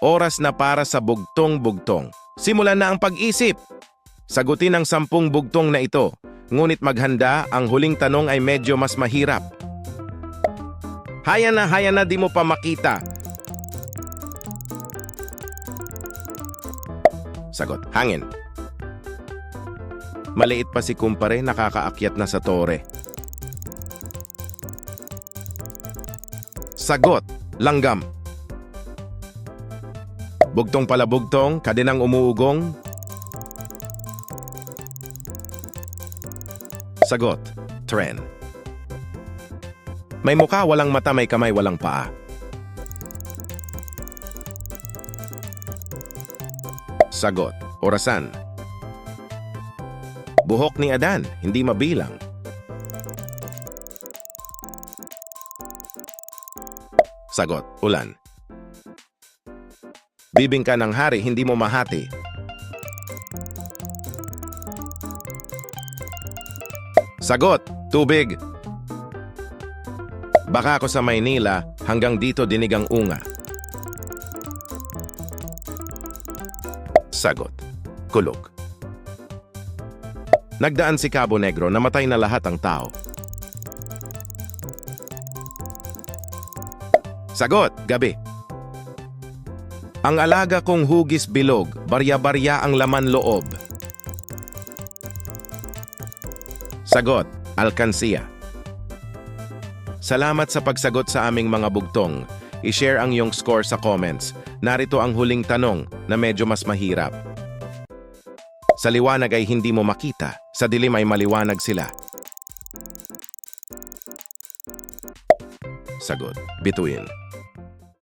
Oras na para sa bugtong-bugtong. Simulan na ang pag-isip. Sagutin ang 10 bugtong na ito. Ngunit maghanda, ang huling tanong ay medyo mas mahirap. Haya na, di mo pa makita. Sagot, hangin. Maliit pa si kumpare, nakakaakyat na sa tore. Sagot, langgam. Bugtong pala bugtong, kadinang umuugong. Sagot, tren. May mukha, walang mata, may kamay, walang paa. Sagot, orasan. Buhok ni Adan, hindi mabilang. Sagot, ulan. Bibingka ng hari, hindi mo mahati. Sagot, tubig. Baka ako sa Maynila, hanggang dito dinig ang unga. Sagot, kulog. Nagdaan si Cabo Negro, namatay na lahat ang tao. Sagot, gabi. Ang alaga kong hugis bilog, barya-barya ang laman loob. Sagot, alkansiya. Salamat sa pagsagot sa aming mga bugtong. I-share ang iyong score sa comments. Narito ang huling tanong na medyo mas mahirap. Sa liwanag ay hindi mo makita, sa dilim ay maliwanag sila. Sagot, bituin.